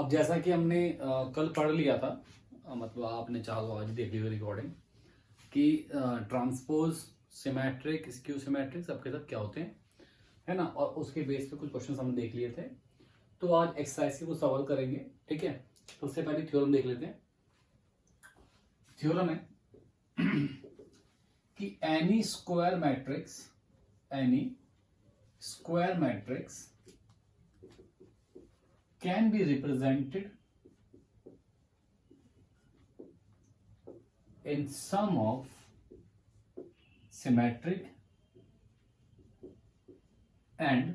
अब जैसा कि हमने कल पढ़ लिया था, मतलब आपने चाहो तो आज देख ली रिकॉर्डिंग कि ट्रांसपोज, सिमेट्रिक, स्क्यू सिमेट्रिक सबके सब क्या होते हैं, है ना। और उसके बेस पे कुछ क्वेश्चन हमने देख लिए थे। तो आज एक्सरसाइज के कुछ सवाल करेंगे, ठीक है। तो उससे पहले थ्योरम देख लेते हैं। थ्योरम है कि N E square matrix can be represented in sum of symmetric and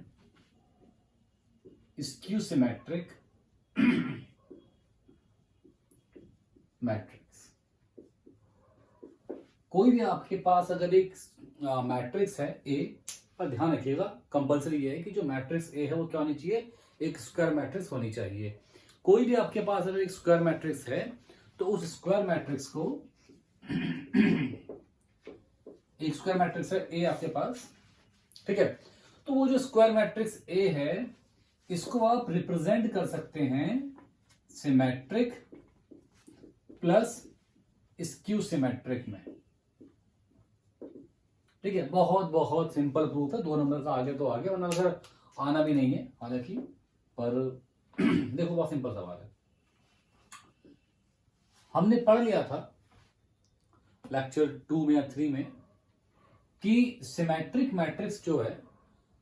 skew symmetric matrix. कोई भी आपके पास अगर एक मैट्रिक्स है ए, पर ध्यान रखिएगा कंपलसरी ये है कि जो मैट्रिक्स ए है वो क्या होनी चाहिए, एक स्क्वायर मैट्रिक्स होनी चाहिए। कोई भी आपके पास अगर एक स्क्वायर मैट्रिक्स है तो उस स्क्वायर मैट्रिक्स को एक स्क्वायर मैट्रिक्स है ए आपके पास, ठीक है। तो वो जो स्क्वायर मैट्रिक्स ए है इसको आप रिप्रेजेंट कर सकते हैं सिमेट्रिक प्लस स्क्यू सिमेट्रिक में, ठीक है। बहुत बहुत सिंपल प्रूफ है, 2 नंबर का आगे तो आगे, वरना अगर आना भी नहीं है हालांकि, पर देखो बहुत सिंपल सवाल है। हमने पढ़ लिया था लेक्चर 2 में या 3 में कि सिमेट्रिक मैट्रिक्स जो है,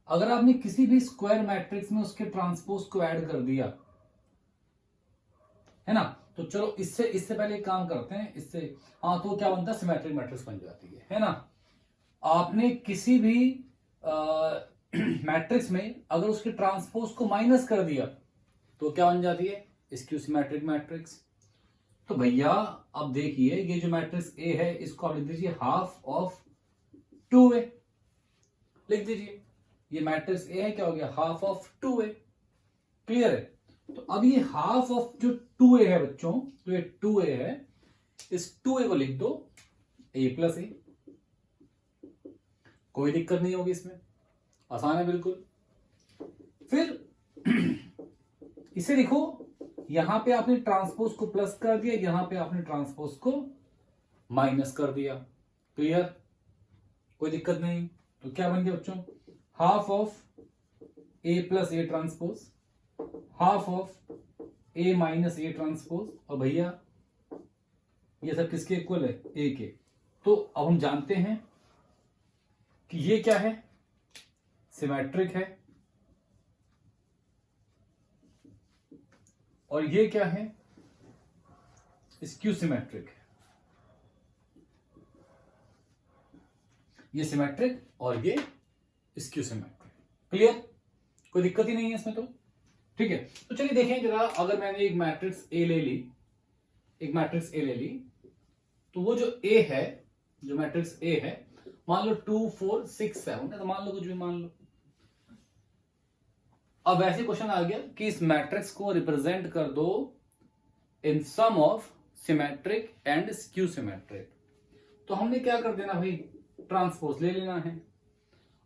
अगर आपने किसी भी स्क्वायर मैट्रिक्स में उसके ट्रांसपोज को ऐड कर दिया, है ना, तो चलो इससे पहले एक काम करते हैं। इससे तो क्या बनता है, सिमेट्रिक मैट्रिक्स बन जाती है ना। आपने किसी भी मैट्रिक्स में अगर उसके ट्रांसपोज को माइनस कर दिया तो क्या बन जाती है, स्क्यू सिमेट्रिक मैट्रिक्स। तो भैया अब देखिए, ये जो मैट्रिक्स ए है इसको आप लिख दीजिए हाफ ऑफ 2a, लिख दीजिए। ये मैट्रिक्स ए है, क्या हो गया, हाफ ऑफ 2a। क्लियर है। तो अब ये हाफ ऑफ जो 2a है बच्चों, तो ये 2a है, इस 2a को लिख दो a प्लस ए, कोई दिक्कत नहीं होगी इसमें, आसान है बिल्कुल। फिर इसे लिखो, यहां पे आपने ट्रांसपोज को प्लस कर दिया, यहां पे आपने ट्रांसपोज को माइनस कर दिया। क्लियर, कोई दिक्कत नहीं। तो क्या बन गया बच्चों, half of A plus A transpose, half of A minus A transpose, और भैया ये सब किसके इक्वल है, ए के। तो अब हम जानते हैं कि ये क्या है, सिमेट्रिक है, और ये क्या है, स्क्यू सिमेट्रिक है। ये सिमेट्रिक और ये स्क्यू सिमेट्रिक। क्लियर, कोई दिक्कत ही नहीं है इसमें तो, ठीक है। तो चलिए देखें जरा, अगर मैंने एक मैट्रिक्स ए ले ली, तो वो जो ए है, जो मैट्रिक्स ए है, मान लो 2 4 6 7 है, तो मान लो कुछ भी मान लो। अब वैसे क्वेश्चन आ गया कि इस मैट्रिक्स को रिप्रेजेंट कर दो in sum of symmetric and skew symmetric. तो हमने क्या कर देना भाई, ट्रांसपोज ले लेना है।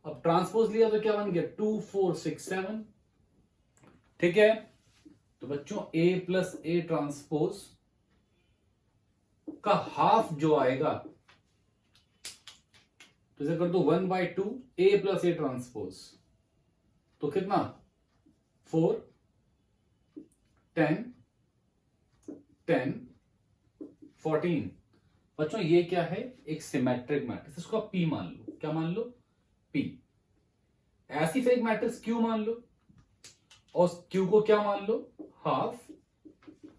अब ट्रांसपोज लिया तो क्या बन गया, 2 4 6 7, ठीक है। तो बच्चों a प्लस ए ट्रांसपोज का हाफ जो आएगा, तो इसे कर दो 1/2 a प्लस ए ट्रांसपोज, तो कितना 4 10 10 14। बच्चों ये क्या है, एक सिमेट्रिक मैट्रिक्स, इसको आप P मान लो। क्या मान लो, P। ऐसी फिर एक मैट्रिक्स Q मान लो, और Q को क्या मान लो, half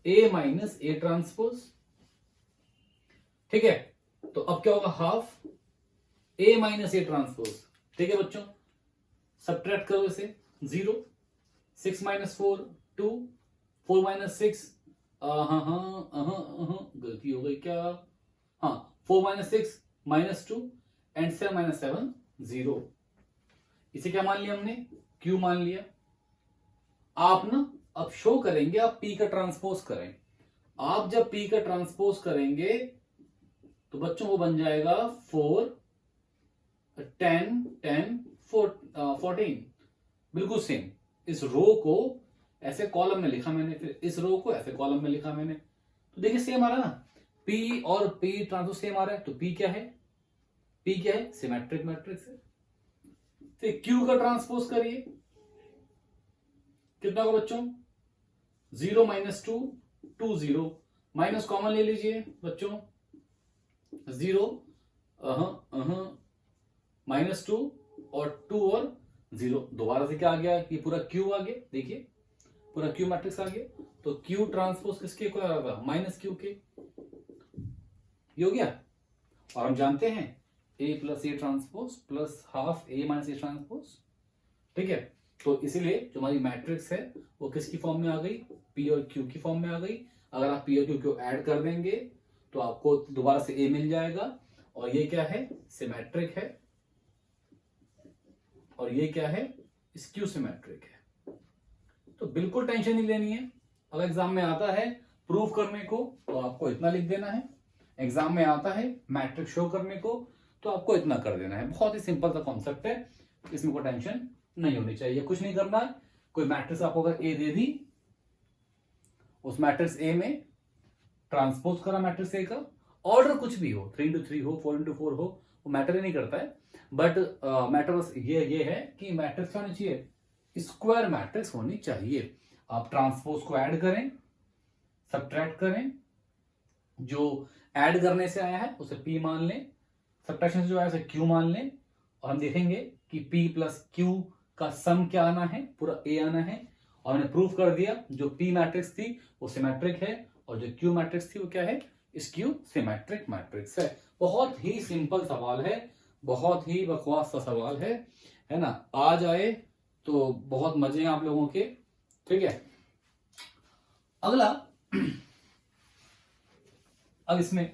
A minus A transpose, ठीक है। तो अब क्या होगा, half A minus A transpose, ठीक है बच्चों। सब्ट्रैक्ट करो इसे, 0 6 माइनस 4 2, 4 माइनस 6 गलती हो गई क्या, 4 माइनस 6 माइनस 2 एंड 7 माइनस 7 0। इसे क्या मान लिया हमने, Q मान लिया। आप ना अब शो करेंगे, आप P का ट्रांसपोज करें। आप जब P का ट्रांसपोज करेंगे तो बच्चों वो बन जाएगा 4 10 10 14, बिल्कुल सेम। इस रो को ऐसे कॉलम में लिखा मैंने, फिर इस रो को ऐसे कॉलम में लिखा मैंने, तो देखिए सेम आ रहा ना, P और P ट्रांसपोज सेम आ रहा है, तो P क्या है, P क्या है, सिमेट्रिक मैट्रिक्स है। फिर Q का ट्रांसपोज करिए, कितना होगा बच्चों, 0 -2 2 0, माइनस कॉमन ले लीजिए बच्चों, 0 -2 और 2 और 0, दोबारा से क्या आ गया, ये पूरा Q आ गया, देखिए पूरा Q मैट्रिक्स आ गया, तो Q ट्रांसपोज किसके इक्वल आ रहा था, -Q के, ये हो गया। और हम जानते हैं A + A transpose plus half A - A transpose, ठीक है। तो इसीलिए जो हमारी मैट्रिक्स है वो किसकी फॉर्म में आ गई, P और Q की फॉर्म में आ गई। अगर आप P और Q को ऐड कर देंगे तो आपको दोबारा से A मिल जाएगा, और ये क्या है, सिमेट्रिक है, और ये क्या है, स्क्यू सिमेट्रिक है। तो बिल्कुल टेंशन नहीं लेनी है, अगर एग्जाम में आता है प्रूफ करने को तो आपको इतना लिख देना है, एग्जाम में आता है मैट्रिक्स शो करने को तो आपको इतना कर देना है। बहुत ही सिंपल सा कॉन्सेप्ट है, इसमें कोई टेंशन नहीं होनी चाहिए, कुछ नहीं करना। कोई मैट्रिक्स आपको अगर ए दे दी, उस मैट्रिक्स ए में ट्रांसपोज करा मैट्रिक्स ए का, ऑर्डर कुछ भी हो, 3x3 हो, 4x4 हो, वो मैटर ही नहीं करता है, बट मैटर बस ये है कि मैट्रिक्स होनी चाहिए, स्क्वायर मैट्रिक्स होनी चाहिए। आप ट्रांसपोज को ऐड करें, सब्ट्रैक्ट करें, जो ऐड करने से आया है उसे P मान लें, सब्ट्रैक्शन से जो आया उसे Q मान लें, और हम देखेंगे कि P + Q का सम क्या आना है, पूरा A आना है। और हमने प्रूफ कर दिया जो P मैट्रिक्स थी वो सिमेट्रिक है, और जो Q मैट्रिक्स थी वो क्या है, स्क्यू सिमेट्रिक मैट्रिक्स है। बहुत ही सिंपल सवाल है, बहुत ही बकवास सा सवाल है ना। आ जाए तो बहुत मजे हैं आप लोगों के, ठीक है। अगला, अब इसमें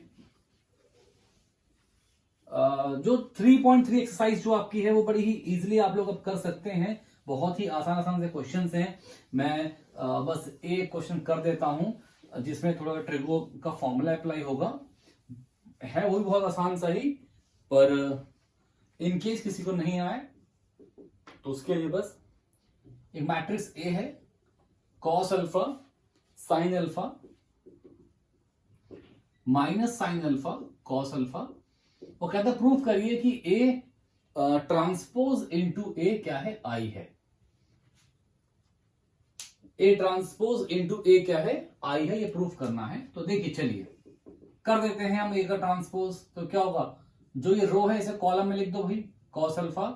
जो 3.3 एक्सरसाइज जो आपकी है वो बड़ी ही इजीली आप लोग अब कर सकते हैं, बहुत ही आसान आसान से क्वेश्चंस हैं। मैं बस एक क्वेश्चन कर देता हूं जिसमें थोड़ा ट्रिगो का फॉर्मूला अप्लाई होगा, है वो भी बहुत आसान सा ही, पर इन केस किसी को नहीं आए तो उसके लिए बस एक मैट्रिक्स ए है, cos alpha sine alpha minus sine alpha cos alpha, वो कहता है प्रूफ करिए कि ए ट्रांसपोज इनटू ए क्या है, आई है। ए ट्रांसपोज इनटू ए क्या है, आई है, ये प्रूफ करना है। तो देखिए चलिए कर देते हैं हम ए का ट्रांसपोज, तो क्या होगा, जो ये रो है इसे कॉलम में लिख दो भाई, cos alpha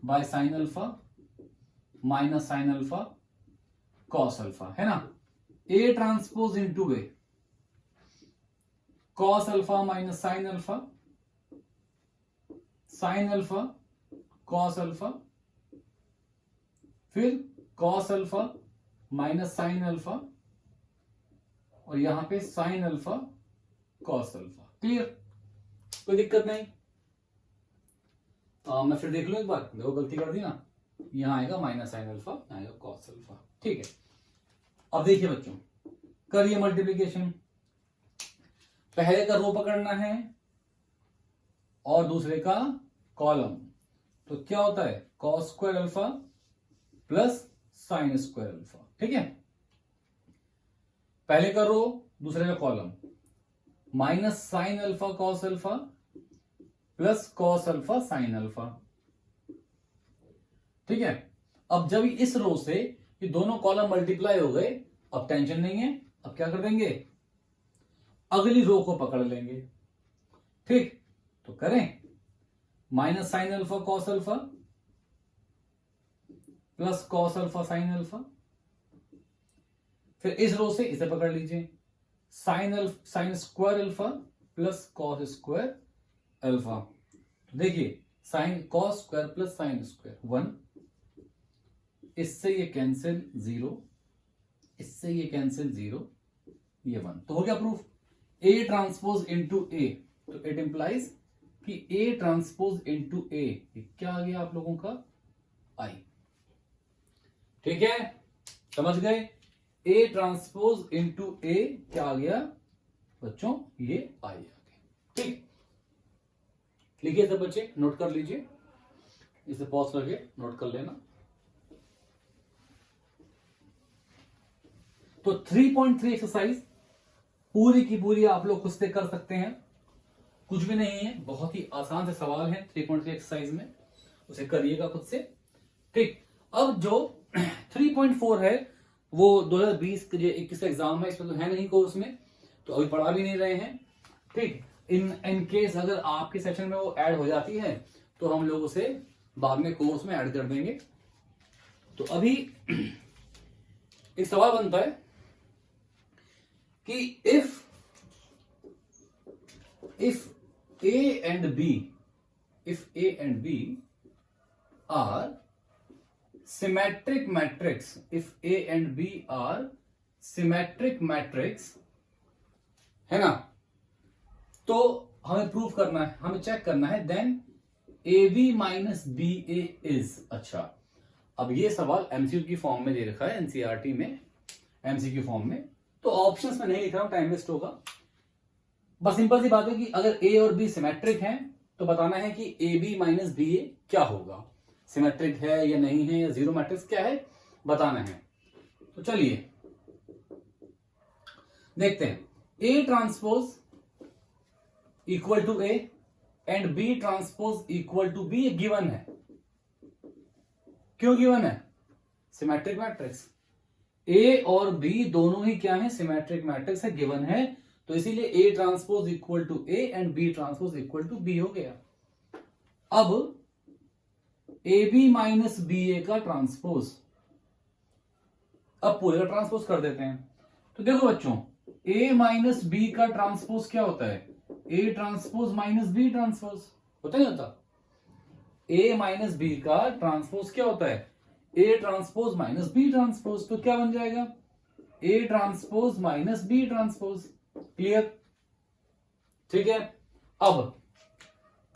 by sine alpha minus sine alpha cos alpha, है ना। A transpose into A, cos alpha minus sine alpha, sine alpha cos alpha, फिर cos alpha minus sine alpha, और यहां पे sine alpha cos alpha. Clear, कोई दिक्कत नहीं। मैं फिर देख लूं एक बार, देखो गलती कर दी ना, यहां आएगा माइनस साइन अल्फा, आएगा कॉस अल्फा, ठीक है। अब देखिए बच्चों, करिए मल्टीप्लीकेशन, पहले का रो पकड़ना है और दूसरे का कॉलम, तो क्या होता है, cos square alpha plus sine square alpha, ठीक है। पहले का रो दूसरे का column, minus sine alpha cos alpha plus cos alpha sine alpha, ठीक है। अब जब इस रो से ये दोनों कॉलम मल्टीप्लाई हो गए, अब टेंशन नहीं है, अब क्या कर देंगे, अगली रो को पकड़ लेंगे, ठीक। तो करें, minus sine alpha cos alpha plus cos alpha sine alpha, फिर इस रो से इसे पकड़ लीजिए, sine square alpha plus cos square alpha. तो देखिए sine cos square plus sine square 1, इससे ये कैंसिल 0, इससे ये कैंसिल 0, ये 1, तो हो गया प्रूफ। ए ट्रांसपोज इनटू ए, तो इट इंप्लाइज कि ए ट्रांसपोज इनटू ए क्या आ गया आप लोगों का, आई, ठीक है, समझ गए। ए ट्रांसपोज इनटू ए क्या आ गया बच्चों, ये आई आ गया, ठीक। लिखिए सब बच्चे, नोट कर लीजिए, इसे पॉज करके नोट कर लेना। तो 3.3 एक्सरसाइज पूरी की पूरी आप लोग खुद से कर सकते हैं, कुछ भी नहीं है, बहुत ही आसान से सवाल है 3.3 एक्सरसाइज में, उसे करिएगा खुद से। ठीक, अब जो 3.4 है वो 2020 के जो 21 एग्जाम है इसमें तो है नहीं कोर्स में, तो अभी पढ़ा भी नहीं रहे हैं। ठीक, इन केस अगर आपके सेशन में वो ऐड हो जाती है तो हम लोग उसे बाद में कोर्स में ऐड कर देंगे। तो अभी एक सवाल बनता है कि if A and B are symmetric matrix, if A and B are symmetric matrix, है ना, तो हमें प्रूफ करना है, हमें चेक करना है, then AB minus BA is. अच्छा, अब ये सवाल एमसीक्यू की फॉर्म में दे रखा है एनसीईआरटी में, एमसीक्यू फॉर्म में, तो ऑप्शंस में नहीं लिख रहा हूं, टाइम वेस्ट होगा। बस सिंपल सी बात है कि अगर ए और बी सिमेट्रिक हैं तो बताना है कि ए बी माइनस बी ए क्या होगा, सिमेट्रिक है या नहीं है, या जीरो मैट्रिक्स क्या है बताना है। तो चलिए देखते हैं, A transpose equal to A and B transpose equal to B given है। क्यों गिवन है? सिमेट्रिक मैट्रिक्स, ए और बी दोनों ही क्या है, सिमेट्रिक मैट्रिक्स है, गिवन है, तो इसीलिए A transpose equal to A and B transpose equal to B हो गया। अब A B minus B A का ट्रांसपोज, अब पूरे का ट्रांसपोज कर देते हैं। तो देखो बच्चों, ए माइनस बी का ट्रांसपोज क्या होता है, A transpose minus B transpose, होता नहीं होता? ए माइनस बी का ट्रांसपोज क्या होता है, A transpose minus B transpose, तो क्या बन जाएगा, A transpose minus B transpose. Clear? ठीक है। अब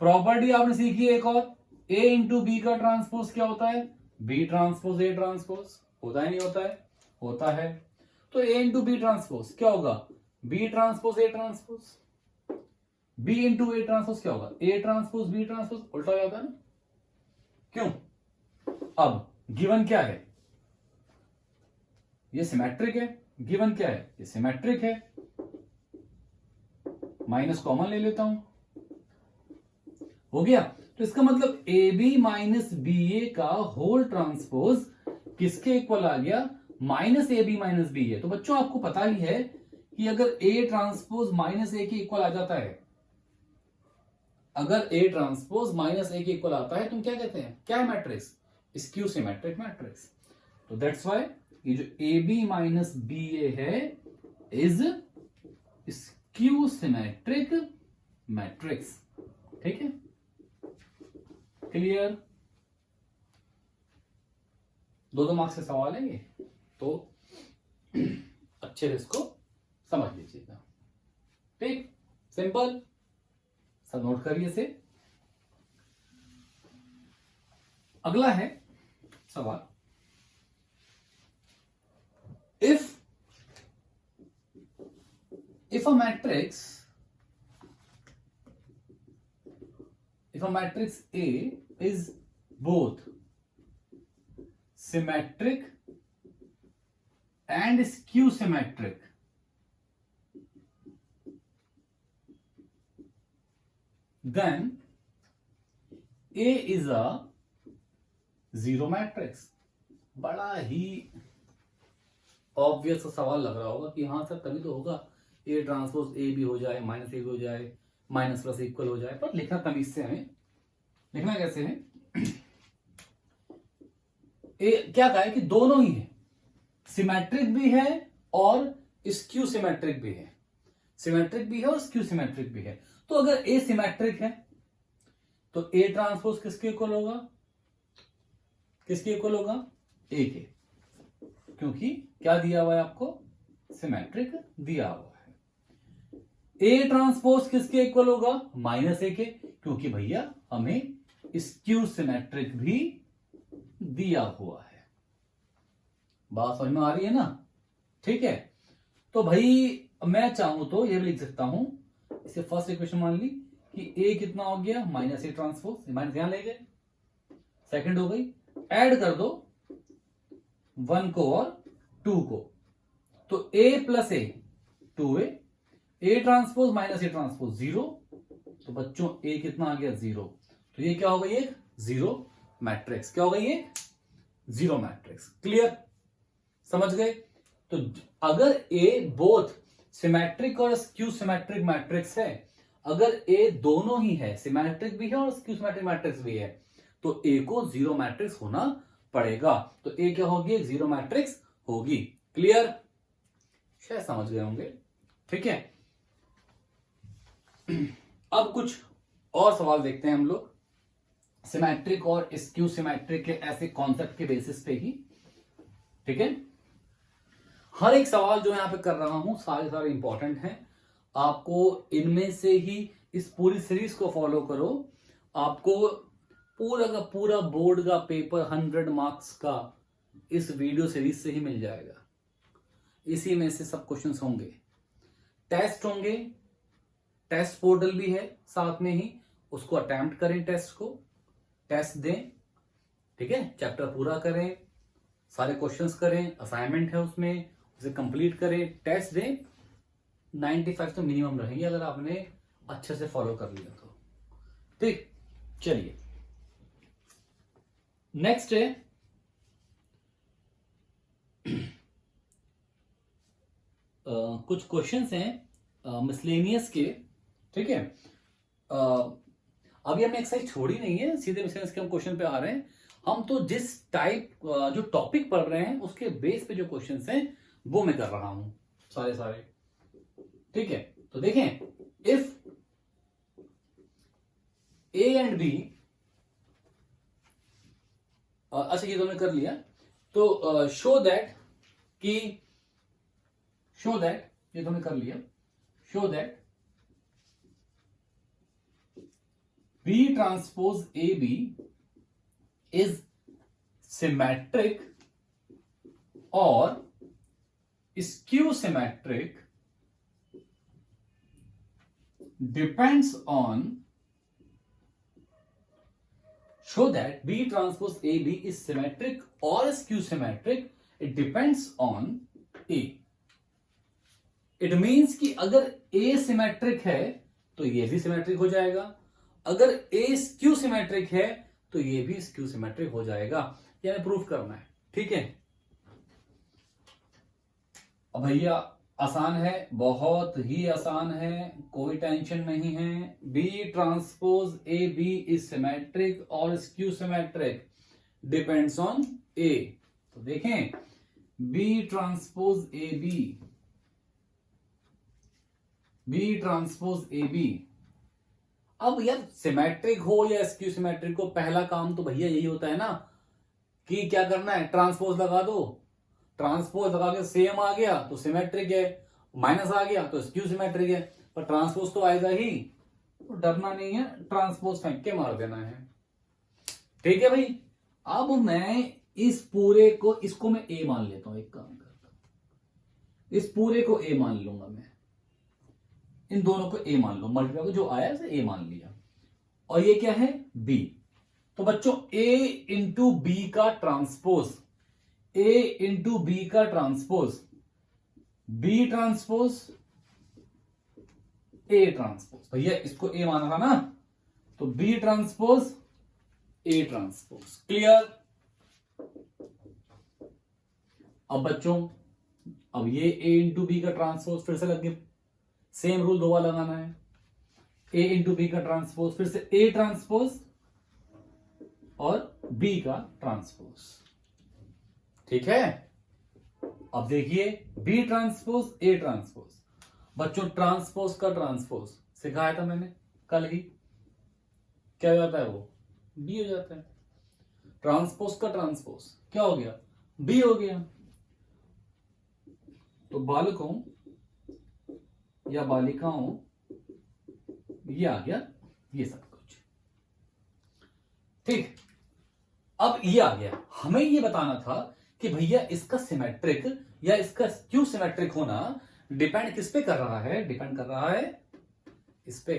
प्रॉपर्टी आपने सीखी एक और, ए इंटू बी का ट्रांसपोज क्या होता है, बी ट्रांसपोज ए ट्रांसपोज, होता है नहीं होता है? होता है। तो ए इंटू बी ट्रांसपोज क्या होगा, B transpose A transpose, B into A transpose क्या होगा, ए ट्रांसपोज बी ट्रांसपोज, उल्टा हो जाता है ना? क्यों? अब गिवन क्या है, ये सिमेट्रिक है, गिवन क्या है, ये सिमेट्रिक है, माइनस कॉमन ले लेता हूं, हो गया। तो इसका मतलब A B minus B A का होल ट्रांसपोज किसके इक्वल आ गया, minus A B minus B A. तो बच्चों आपको पता ही है कि अगर ए ट्रांसपोज माइनस ए के इक्वल आ जाता है, अगर ए ट्रांसपोज माइनस ए के इक्वल आता है, तुम क्या कहते हैं, क्या है मैट्रिक्स, स्क्यू सिमेट्रिक मैट्रिक्स। तो दैट्स व्हाई ये जो ए बी माइनस बी ए है इज स्क्यू सिमेट्रिक मैट्रिक्स। ठीक है, क्लियर? दो मार्क्स के सवाल है ये, तो अच्छे से इसको समझ लीजिएगा। ठीक, सिंपल, सब नोट करिए इसे। अगला है सवाल, if a matrix A is both symmetric and skew symmetric, then A is a zero matrix। बड़ा ही ऑब्वियस सवाल लग रहा होगा कि हाँ सर तभी तो होगा, ए ट्रांसपोज ए भी हो जाए, माइनस ए भी हो जाए, माइनस प्लस इक्वल हो जाए, पर लिखना तमीज से हमें, लिखना कैसे है, क्या कहा है कि दोनों ही है, सिमेट्रिक भी है और स्क्यू सिमेट्रिक भी है, सिमेट्रिक भी है और स्क्यू सिमेट्रिक भी है। तो अगर ए सिमेट्रिक है तो ए ट्रांसपोज किसके इक्वल होगा, किसके इक्वल होगा, ए के, क्योंकि क्या दिया हुआ है आपको, सिमेट्रिक दिया हुआ है। ए ट्रांसपोज किसके इक्वल होगा, माइनस ए के, क्योंकि भैया हमें स्क्यू सिमेट्रिक भी दिया हुआ है। बात समझ में आ रही है ना? ठीक है, तो भाई मैं चाहूं तो ये भी लिख सकता हूं, इसे फर्स्ट इक्वेशन मान ली कि ए कितना हो गया, माइनस ए ट्रांसपोज, माइनस यहां ले गए, सेकंड हो गई, ऐड कर दो 1 को और 2 को, तो A plus A 2a, A transpose minus A transpose 0, तो बच्चों ए कितना आ गया 0, तो ये क्या हो गई, एक जीरो मैट्रिक्स। क्या हो गई ये, जीरो मैट्रिक्स। क्लियर, समझ गए। तो अगर ए बोथ सिमेट्रिक और स्क्यू सिमेट्रिक मैट्रिक्स है, अगर ए दोनों ही है, सिमेट्रिक भी है और स्क्यू सिमेट्रिक मैट्रिक्स भी है, तो ए को जीरो मैट्रिक्स होना पड़ेगा। तो ए क्या होगी, एक जीरो मैट्रिक्स होगी। क्लियर, शायद समझ गए होंगे। ठीक है, अब कुछ और सवाल देखते हैं हम लोग सिमेट्रिक और स्क्यू सिमेट्रिक के ऐसे कॉन्सेप्ट के बेसिस पे ही। ठीक है, हर एक सवाल जो यहां पे कर रहा हूं सारे इंपॉर्टेंट हैं। आपको इनमें से ही इस पूरी सीरीज को फॉलो करो, आपको पूरा का पूरा बोर्ड का पेपर 100 मार्क्स का इस वीडियो सीरीज से ही मिल जाएगा। इसी में से सब क्वेश्चंस होंगे, टेस्ट होंगे, टेस्ट पोर्टल भी है साथ में ही, उसको अटेम्प्ट करें, टेस्ट को टेस्ट दें। ठीक है, चैप्टर पूरा करें, सारे क्वेश्चंस करें, असाइनमेंट है उसमें, उसे कंप्लीट करें, टेस्ट दें। 95 तो मिनिमम रहेंगे अगर आपने अच्छे से फॉलो कर लिया तो। ठीक, चलिए नेक्स्ट है कुछ क्वेश्चंस हैं मिसलेनियस के। ठीक है, अभी हमने एक्सरसाइज छोड़ी नहीं है, सीधे मिसलेनियस के हम क्वेश्चन पे आ रहे हैं। हम तो जिस टाइप जो टॉपिक पढ़ रहे हैं उसके बेस पे जो क्वेश्चंस हैं वो मैं कर रहा हूं सारे। ठीक है, तो देखें, इफ ए एंड बी, अच्छा ये तो हमने कर लिया, तो शो दैट ये तो हमने कर लिया, show that B transpose A B is symmetric और skew symmetric depends on, show that B transpose AB is symmetric or skew symmetric, it depends on A. It means कि अगर A symmetric है तो ये भी symmetric हो जाएगा, अगर A skew symmetric है तो ये भी skew symmetric हो जाएगा। ये हमें प्रूफ करना है। ठीक है, अब भैया आसान है, बहुत ही आसान है, कोई टेंशन नहीं है। B transpose A B is symmetric और skew symmetric depends on A. तो देखें, बी ट्रांसपोज ए बी, अब यार सिमेट्रिक हो या स्क्यू सिमेट्रिक हो, पहला काम तो भैया यही होता है ना कि क्या करना है, ट्रांसपोज लगा दो। ट्रांसपोज लगा के सेम आ गया तो सिमेट्रिक है, माइनस आ गया तो स्क्यू सिमेट्रिक है, पर ट्रांसपोज तो आएगा ही, तो डरना नहीं है, ट्रांसपोज फेंक के मार देना है। ठीक है भाई, अब मैं इस पूरे को, इसको मैं ए मान लेता हूं, एक काम करता हूं, इस पूरे को ए मान लूंगा मैं, इन दोनों को ए मान लो, मल्टीप्लाई को जो आया उसे ए मान लिया, और ये क्या है, बी। तो बच्चों ए इंटू बी का ट्रांसपोज, ए इंटू बी का transpose, B transpose A transpose, भैया इसको ए माना था ना, तो B transpose A transpose. Clear. अब बच्चों, अब ये ए इंटू बी का ट्रांसपोज फिर से लग गया, सेम रूल दो बार लगाना है, ए इंटू बी का ट्रांसपोज, फिर से ए ट्रांसपोज और बी का ट्रांसपोज। ठीक है, अब देखिए बी ट्रांसपोज ए ट्रांसपोज, बच्चों ट्रांसपोज का ट्रांसपोज सिखाया था मैंने कल ही, क्या हो जाता है, वो बी हो जाता है। ट्रांसपोज का ट्रांसपोज क्या हो गया, बी हो गया। तो बालकों या बालिकाओं, ये आ गया ये सब कुछ। ठीक, अब ये आ गया, हमें ये बताना था कि भैया इसका सिमेट्रिक या इसका स्क्यू सिमेट्रिक होना डिपेंड किस पे कर रहा है, डिपेंड कर रहा है इस पे।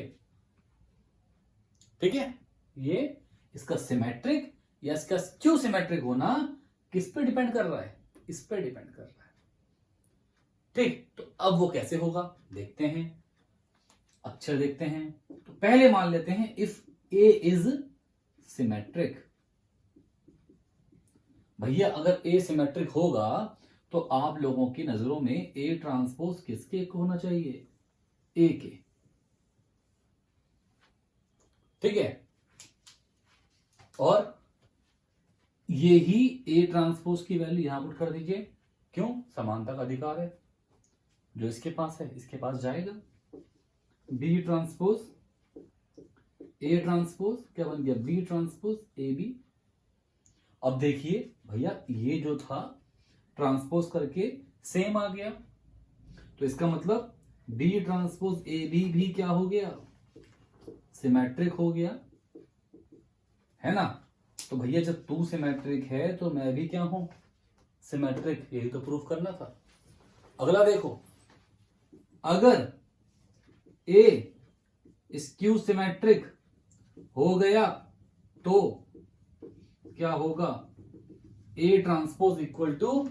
ठीक है, ये इसका सिमेट्रिक या इसका स्क्यू सिमेट्रिक होना किस पे डिपेंड कर रहा है, इस पे डिपेंड कर रहा है। ठीक, तो अब वो कैसे होगा देखते हैं, अक्षर देखते हैं। तो पहले मान लेते हैं इफ ए इज सिमेट्रिक। भैया अगर ए सिमेट्रिक होगा तो आप लोगों की नजरों में ए ट्रांसपोज किसके होना चाहिए, ए के। ठीक है, और ये ही ए ट्रांसपोज की वैल्यू यहां पुट कर दीजिए। क्यों, समानता का अधिकार है, जो इसके पास है इसके पास जाएगा। बी ट्रांसपोज ए ट्रांसपोज क्या बन गया, बी ट्रांसपोज ए बी। अब देखिए भैया ये जो था ट्रांसपोज करके सेम आ गया, तो इसका मतलब बी ट्रांसपोज ए बी भी क्या हो गया, सिमेट्रिक हो गया, है ना। तो भैया जब तू सिमेट्रिक है तो मैं भी क्या हूं, सिमेट्रिक, यही तो प्रूफ करना था। अगला देखो, अगर ए स्क्यू सिमेट्रिक हो गया तो क्या होगा, A transpose equal to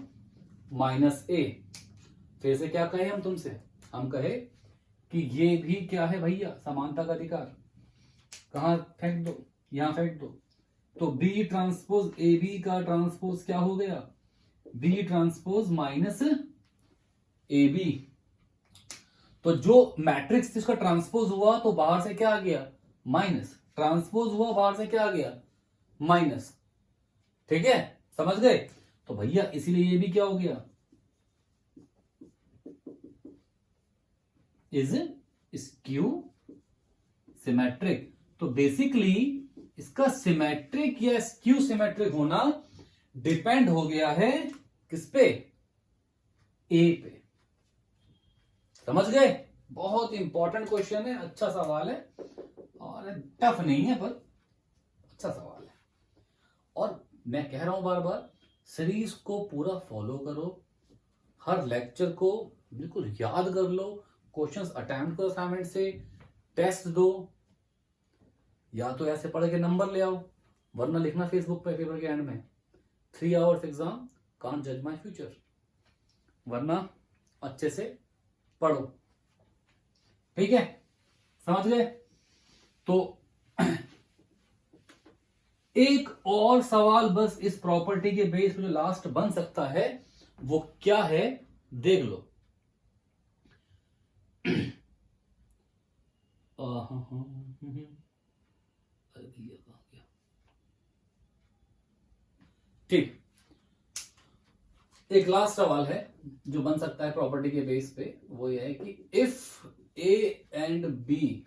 minus A. फिर से क्या कहे हम तुमसे, हम कहे कि ये भी क्या है भैया, समानता का अधिकार। कहां फेंक दो, यहां फेंक दो। तो बी ट्रांसपोज ए बी का ट्रांसपोज क्या हो गया, B transpose minus A B. तो जो मैट्रिक्स जिसका ट्रांसपोज हुआ तो बाहर से क्या आ गया, माइनस। ट्रांसपोज हुआ बाहर से क्या आ गया, माइनस। ठीक है, समझ गए। तो भैया इसीलिए ये भी क्या हो गया, इज स्क्यू सिमेट्रिक। तो बेसिकली इसका सिमेट्रिक या स्क्यू सिमेट्रिक होना डिपेंड हो गया है किस पे, ए पे। समझ गए, बहुत इंपॉर्टेंट क्वेश्चन है, अच्छा सवाल है, और टफ नहीं है पर अच्छा सवाल है। और मैं कह रहा हूं बार बार, सीरीज को पूरा फॉलो करो, हर लेक्चर को बिल्कुल याद कर लो, क्वेश्चंस अटेम्प्ट करो असाइनमेंट से, टेस्ट दो, या तो ऐसे पढ़ के नंबर ले आओ, वरना लिखना फेसबुक पे पेपर के एंड में 3 hours एग्जाम कांट जज माई फ्यूचर, वरना अच्छे से पढ़ो। ठीक है, समझ गए। तो एक और सवाल बस इस प्रॉपर्टी के बेस पे जो लास्ट बन सकता है वो क्या है, देख लो। ठीक, एक लास्ट सवाल है जो बन सकता है प्रॉपर्टी के बेस पे, वो ये है कि if A and B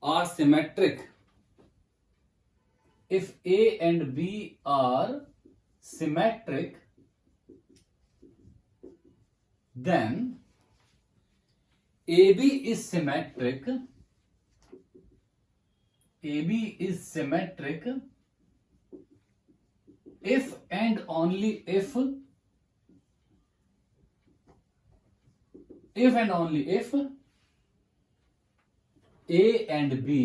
are symmetric, if A and B are symmetric, then AB is symmetric, AB is symmetric if and only if and only if A and B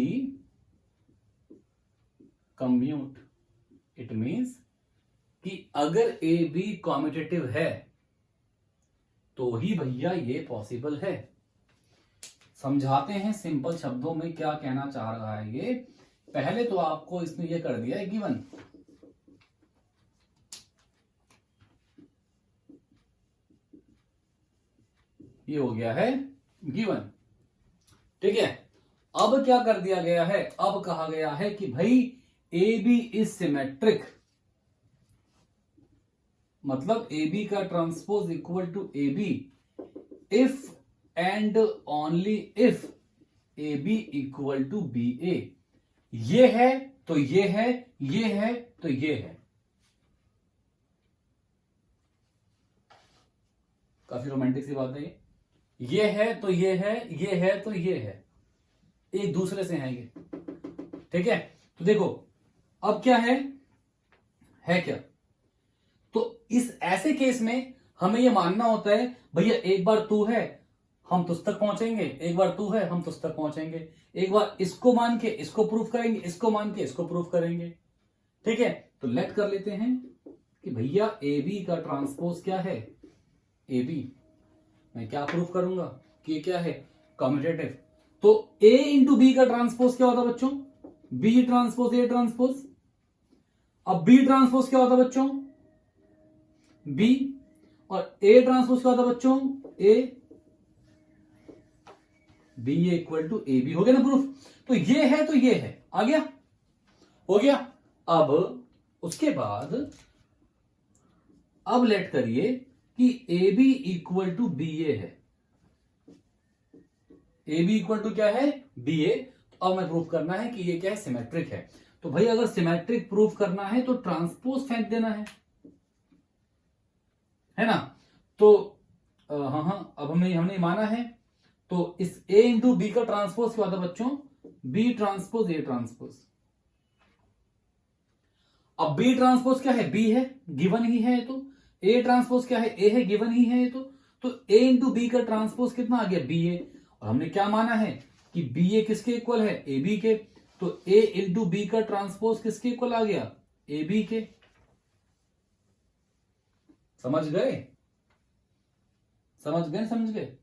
commute. It means कि अगर A B commutative है तो ही भैया ये possible है। समझाते हैं simple शब्दों में क्या कहना चाह रहा है ये। पहले तो आपको इसने ये कर दिया है गिवन, ये हो गया है गिवन, ठीक है। अब क्या कर दिया गया है, अब कहा गया है कि भाई ए बी इज सिमेट्रिक, मतलब ए बी का transpose equal to A B if and only if A B equal to B A. ये है तो ये है, ये है तो ये है। काफी रोमांटिक सी बात है ये है तो ये है, ये है तो ये है, एक दूसरे से हैं ये, ठीक है। तो देखो अब क्या है क्या, तो इस ऐसे केस में हमें ये मानना होता है भैया एक बार तू है हम तुझ तक पहुंचेंगे, एक बार तू है हम तुझ तक पहुंचेंगे, एक बार इसको मान के इसको प्रूफ करेंगे, इसको मान के इसको प्रूफ करेंगे, ठीक है। तो लेट कर लेते हैं कि भैया ए बी का ट्रांसपोज क्या है, ए बी। मैं क्या प्रूफ करूंगा कि ये क्या है, कम्यूटेटिव। तो ए इंटू बी का ट्रांसपोज क्या होता बच्चों, बी ट्रांसपोज ए ट्रांसपोज। अब बी ट्रांसपोज क्या होता बच्चों, बी, और ए ट्रांसपोज क्या होता बच्चों, A. B A equal to A B, हो गया ना प्रूफ। तो ये है तो ये है, आ गया, हो गया। अब उसके बाद अब लेट करिए कि A B equal to B A है, ए बी इक्वल टू क्या है, बी ए। तो अब मैं प्रूफ करना है कि ये क्या है, सिमेट्रिक है। तो भाई अगर सिमेट्रिक प्रूफ करना है तो ट्रांसपोज फेंक देना है ना। तो हाँ, अब हमने माना है। तो इस ए इंटू बी का ट्रांसपोज क्या होता है बच्चों, बी ट्रांसपोज ए ट्रांसपोज। अब बी ट्रांसपोज क्या है, बी है, गिवन ही है। तो ए ट्रांसपोज क्या है, ए है, गिवन ही है। तो ए इंटू बी का ट्रांसपोज कितना आ गया, बी ए। और हमने क्या माना है कि बी ए किसके इक्वल है, ए बी के। तो ए इंटू बी का ट्रांसपोज किसके इक्वल आ गया, ए बी के। समझ गए, समझ गए, समझ गए।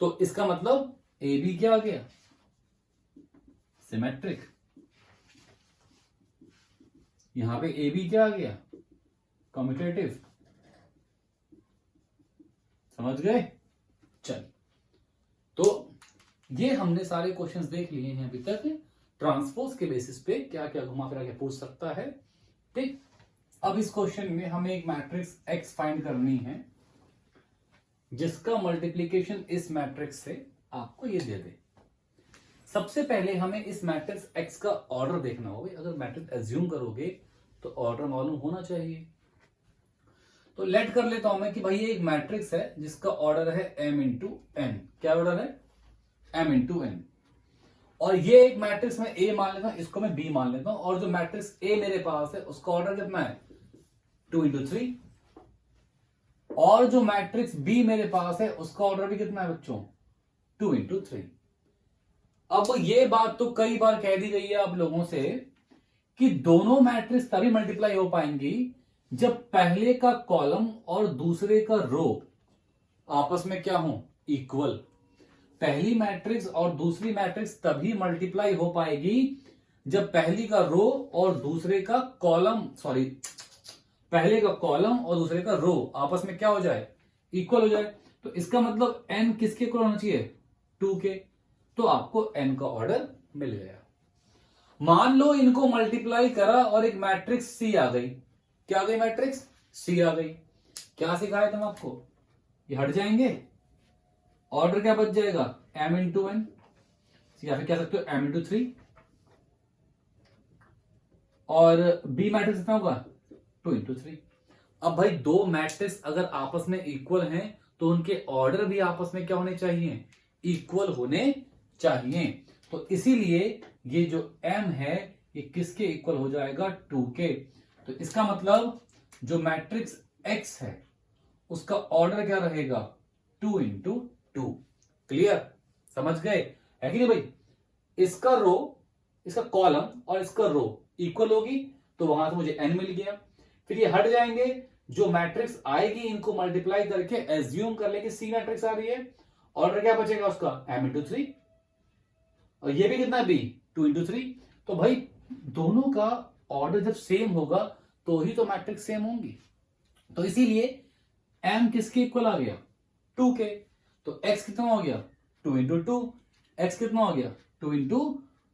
तो इसका मतलब ए बी क्या आ गया, सिमेट्रिक। यहां पे ए बी क्या आ गया, कम्यूटेटिव। समझ गए। चल, तो ये हमने सारे क्वेश्चंस देख लिए हैं अभी तक, ट्रांसपोज के बेसिस पे क्या क्या घुमा फिरा के पूछ सकता है। ठीक, अब इस क्वेश्चन में हमें एक मैट्रिक्स एक्स फाइंड करनी है जिसका मल्टीप्लीकेशन इस मैट्रिक्स से आपको ये दे दे। सबसे पहले हमें इस मैट्रिक्स एक्स का ऑर्डर देखना होगा। अगर मैट्रिक्स एज्यूम करोगे तो ऑर्डर मालूम होना चाहिए। तो लेट कर लेता हूं मैं कि भाई ये एक मैट्रिक्स है जिसका ऑर्डर है m इंटू एन। क्या ऑर्डर है, m इंटू एन। और ये एक मैट्रिक्स में a मान लेता हूं, इसको मैं b मान लेता हूं। और जो मैट्रिक्स a मेरे पास है उसका ऑर्डर कितना है, 2 इंटू 3। और जो मैट्रिक्स b मेरे पास है उसका ऑर्डर भी कितना है बच्चों, 2 इंटू 3। अब ये बात तो कई बार कह दी गई है आप लोगों से कि दोनों मैट्रिक्स तभी मल्टीप्लाई हो पाएंगी जब पहले का कॉलम और दूसरे का रो आपस में क्या हो, इक्वल। पहली मैट्रिक्स और दूसरी मैट्रिक्स तभी मल्टीप्लाई हो पाएगी जब पहली का रो और दूसरे का कॉलम, पहले का कॉलम और दूसरे का रो आपस में क्या हो जाए, इक्वल हो जाए। तो इसका मतलब n किसके इक्वल होना चाहिए, 2 के। तो आपको n का ऑर्डर मिल गया। मान लो इनको मल्टीप्लाई करा और एक मैट्रिक्स सी आ गई। क्या आ गई, मैट्रिक्स सी आ गई। क्या सिखाया तुम आपको, ये हट जाएंगे, ऑर्डर क्या बच जाएगा, m इंटू एन, या फिर कह सकते हो m इंटू 3। और बी मैट्रिक्स कितना होगा, 2 इंटू 3। अब भाई दो मैट्रिक्स अगर आपस में इक्वल हैं तो उनके ऑर्डर भी आपस में क्या होने चाहिए, इक्वल होने चाहिए। तो इसीलिए ये जो m है ये किसके इक्वल हो जाएगा, 2 के। तो इसका मतलब जो मैट्रिक्स x है उसका ऑर्डर क्या रहेगा, 2 इंटू 2। क्लियर, समझ गए, है कि नहीं भाई। इसका रो, इसका कॉलम और इसका रो इक्वल होगी तो वहां से मुझे n मिल गया। फिर ये हट जाएंगे, जो मैट्रिक्स आएगी इनको मल्टीप्लाई करके एज्यूम कर लेंगे सी मैट्रिक्स आ रही है, ऑर्डर क्या बचेगा उसका, m इंटू 3। और ये भी कितना है, b 2 इंटू 3। तो भाई दोनों का ऑर्डर जब सेम होगा तो ही तो मैट्रिक्स सेम होंगी। तो इसीलिए m किसके इक्वल आ गया, 2 के। तो x कितना हो गया, 2 इंटू 2। x कितना हो गया, 2 इंटू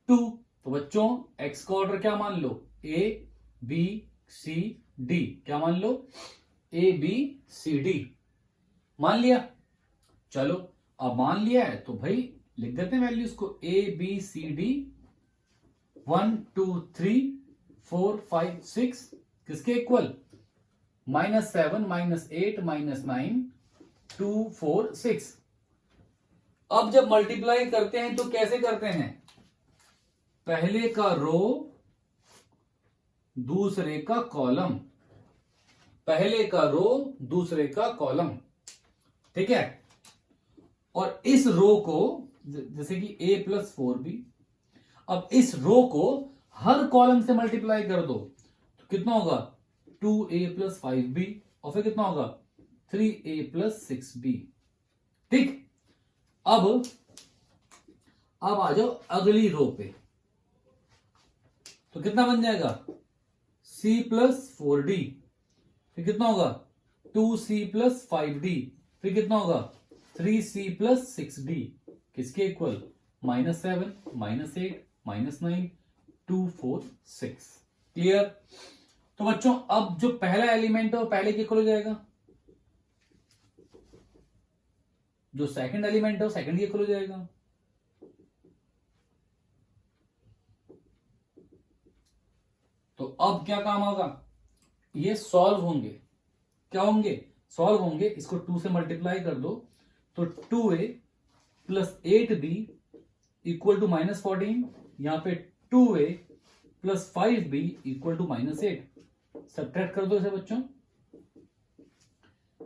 2। तो बच्चों x का ऑर्डर क्या मान लो, a b c d। क्या मान लो, a b c d मान लिया। चलो अब मान लिया है तो भाई लिख देते हैं वैल्यूज को, a b c d 1 2 3 4 5 6 किसके इक्वल, -7 -8 -9 2 4 6। अब जब मल्टीप्लाई करते हैं तो कैसे करते हैं, पहले का रो दूसरे का कॉलम, पहले का रो दूसरे का कॉलम, ठीक है। और इस रो को जैसे कि a प्लस 4b, अब इस रो को हर कॉलम से मल्टीप्लाई कर दो तो कितना होगा, 2a प्लस 5b। और फिर कितना होगा, 3a+6b। ठीक, अब आ जाओ अगली रो पे। तो कितना बन जाएगा, c+4d, फिर कितना होगा 2c+5d, फिर कितना होगा 3c+6d, किसके इक्वल, -7, -8, -9, 2, 4, 6। क्लियर। तो बच्चों अब जो पहला एलिमेंट है वो पहले के इक्वल हो जाएगा, जो सेकंड एलिमेंट है वो सेकंड के इक्वल हो जाएगा। तो अब क्या काम होगा, ये सॉल्व होंगे, क्या होंगे, सॉल्व होंगे। इसको 2 से मल्टीप्लाई कर दो तो 2a + 8b = -14, यहां पे 2a + 5b = -8। सब्ट्रैक्ट कर दो इसे बच्चों,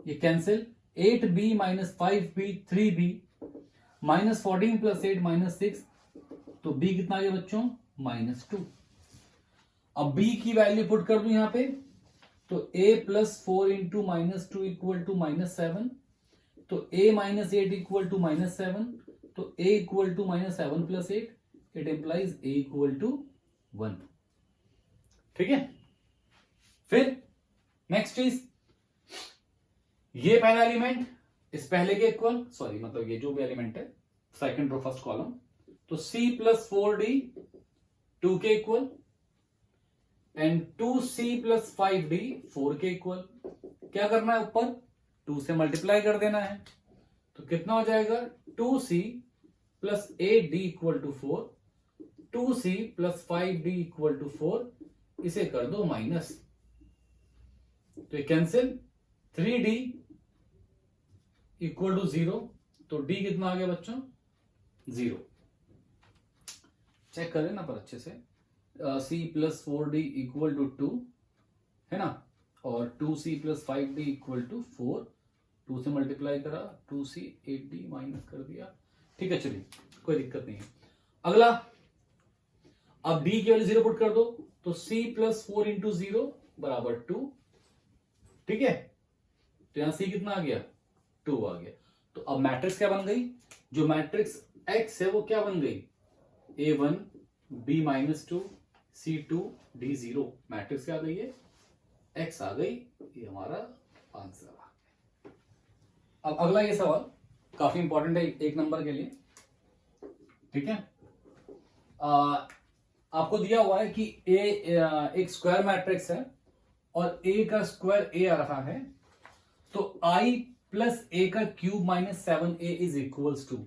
ये कैंसिल, 8b - 5b 3b, -14 + 8 -6, तो b कितना आ गया बच्चों, -2। अब b की वैल्यू पुट कर दूं यहां पे, तो a + 4 × -2 = -7, तो a - 8 = -7, तो a = -7 + 8, इट इंप्लाइज a = 1। ठीक है। फिर नेक्स्ट चीज, ये पहला एलिमेंट इस पहले के इक्वल, सॉरी मतलब ये जो भी एलिमेंट है सेकंड रो फर्स्ट कॉलम, तो c + 4d 2 के इक्वल एंड 2c + 5d 4 के इक्वल। क्या करना है, ऊपर 2 से मल्टीप्लाई कर देना है, तो कितना हो जाएगा 2c + 8d = 4, 2c + 5d = 4, इसे कर दो माइनस, तो ये कैंसिल, 3d = 0, तो d कितना आ गया बच्चों, 0। चेक करें ना पर अच्छे से, c + 4d = 2 है ना, और 2c + 5d = 4, 2 से मल्टीप्लाई करा, 2c 8d माइनस कर दिया। ठीक है, चलिए कोई दिक्कत नहीं है। अगला, अब d की वैल्यू 0 पुट कर दो, तो c + 4 × 0 = 2। ठीक है, तो यहां c कितना आ गया, 2 आ गया। तो अब मैट्रिक्स क्या बन गई, जो मैट्रिक्स x है वो क्या बन गई, a1 b - 2 c2 d0। Matrix क्या आ गई है, x आ गई, ये हमारा आंसर आ गया। अब अगला ये सवाल काफी इंपॉर्टेंट है एक नंबर के लिए। ठीक है, आपको दिया हुआ है कि a एक स्क्वायर मैट्रिक्स है और a का स्क्वायर a आ रहा है, तो i + a का क्यूब -7a = 2।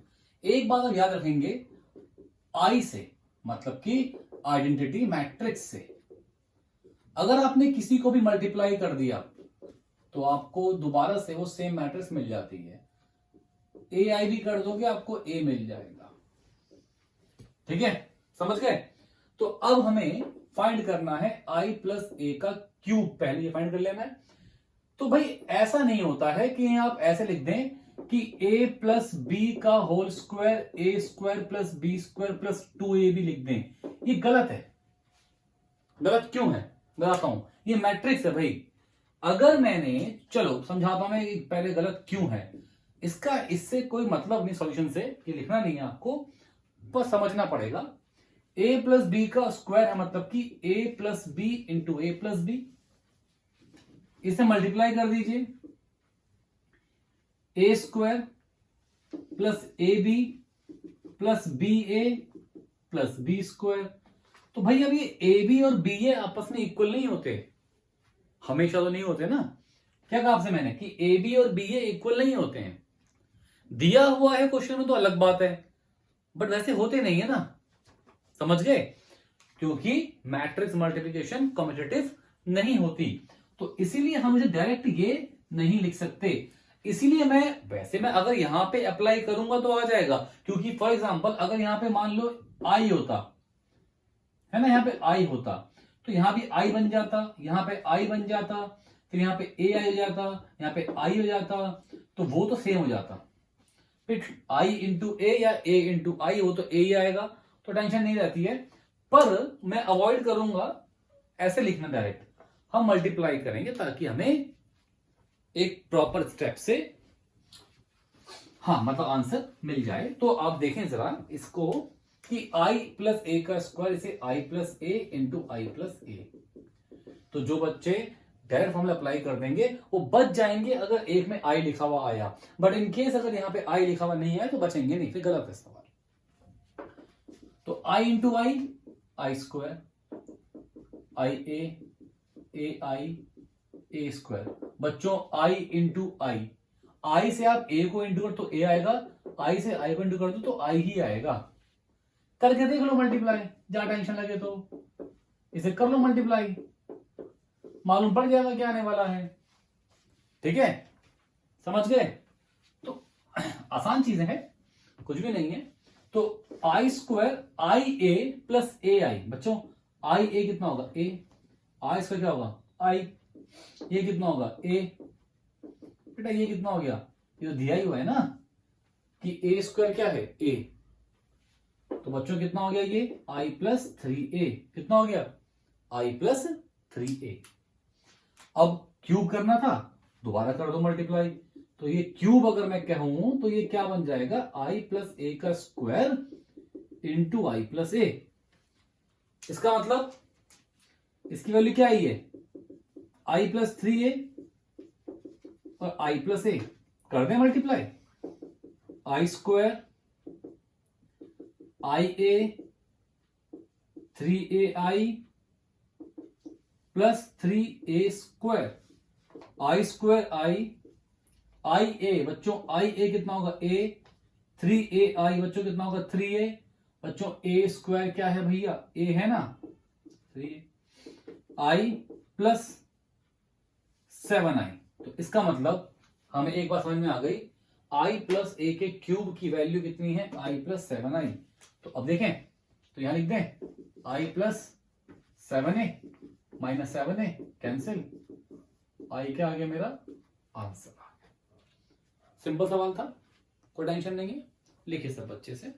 एक बात आप याद रखेंगे, i से मतलब कि आइडेंटिटी मैट्रिक्स से अगर आपने किसी को भी मल्टीप्लाई कर दिया तो आपको दोबारा से वो सेम मैट्रिक्स मिल जाती है। ai भी कर दोगे आपको a मिल जाएगा। ठीक है, समझ गए। तो अब हमें फाइंड करना है i + a का क्यूब, पहले ये फाइंड कर लेना है। तो भाई ऐसा नहीं होता है कि आप ऐसे लिख दें कि a + b का whole square a² + b² + 2ab लिख दें, ये गलत है। गलत क्यों है, बताता हूं। ये मैट्रिक्स है भाई, अगर मैंने, चलो समझाता हूं मैं पहले गलत क्यों है। इसका इससे कोई मतलब नहीं, सॉल्यूशन से ये लिखना नहीं है आपको, बस समझना पड़ेगा। a + b का स्क्वायर है मतलब कि a + b × a + b, इसे मल्टीप्लाई कर दीजिए, a² + ab + ba + b²। तो भाई अब ये ab और ba आपस में इक्वल नहीं होते, हमेशा तो नहीं होते ना। क्या कहा आपसे मैंने कि ab और ba इक्वल नहीं होते हैं। दिया हुआ है क्वेश्चन में तो अलग बात है, बट वैसे होते नहीं है ना, समझ गए। क्योंकि मैट्रिक्स मल्टीप्लिकेशन कम्यूटेटिव नहीं होती, तो इसीलिए हम इसे डायरेक्ट ये नहीं लिख सकते। इसीलिए मैं अगर यहां पे अप्लाई करूंगा तो आ जाएगा, क्योंकि फॉर एग्जांपल अगर यहां पे मान लो i होता है ना, यहां पे i होता तो यहां भी i बन जाता, यहां पे i बन जाता, फिर यहां पे ai हो जाता, यहां पे i हो जाता, तो वो तो सेम हो जाता। फिर i × a या a × i हो तो a ही आएगा, तो टेंशन नहीं रहती है। पर मैं अवॉइड करूंगा ऐसे लिखना, डायरेक्ट हम मल्टीप्लाई करेंगे ताकि हमें एक प्रॉपर स्टेप से हाँ मतलब आंसर मिल जाए। तो आप देखें जरा इसको कि i प्लस ए का स्क्वायर, इसे i plus A into I plus A. तो जो बच्चे डायरेक्ट फॉर्मूला अप्लाई कर देंगे वो बच जाएंगे अगर एक में i लिखा हुआ आया, बट इन केस अगर यहां पे i लिखा हुआ नहीं आया तो बचेंगे नहीं, फिर गलत है सवाल। तो i into I square, I A I A square. बच्चों i इंटू आई से आप a को इंटू कर तो a आएगा, i से i को इंटू कर दो तो i ही आएगा। करके देख लो मल्टीप्लाई, जहां टेंशन लगे तो इसे कर लो मल्टीप्लाई, मालूम पड़ जाएगा क्या आने वाला है। ठीक है, समझ गए? तो आसान चीजें हैं, कुछ भी नहीं है। तो आई स्क्वायर आई ए प्लस ए आई। बच्चों आई ए कितना होगा ए, आई स्क्वायर क्या होगा आई, ये कितना होगा ए। बेटा ये कितना हो गया, ये तो दिया ही हुआ है ना कि ए स्क्वायर क्या है ए। तो बच्चों कितना हो गया ये आई प्लस 3a, कितना हो गया आई प्लस 3a। अब क्यूब करना था, दोबारा कर दो मल्टीप्लाई। तो ये क्यूब अगर मैं कहूं तो ये क्या बन जाएगा आई प्लस ए का स्क्वायर इंटू आई प्लस ए। इसका मतलब इसकी वैल्यू क्या आई है आई प्लस 3a और आई प्लस ए। कर दें मल्टीप्लाई, आई स्क्वायर आई ए 3ai प्लस 3a स्क्वायर, आई स्क्वायर आई ए। बच्चों आई ए कितना होगा ए, 3ai बच्चों कितना होगा 3a। बच्चों ए स्क्वायर क्या है भैया ए है ना 3a, आई प्लस 7i। तो इसका मतलब हमें एक बात समझ में आ गई, आई प्लस ए के क्यूब की वैल्यू कितनी है आई प्लस 7i। तो अब देखें तो यहां लिख दें I plus 7a minus 7a cancel, I क्या आ गया मेरा आंसर आ गया। सिंपल सवाल था, कोई टेंशन नहीं है, लिखिए सब अच्छे से।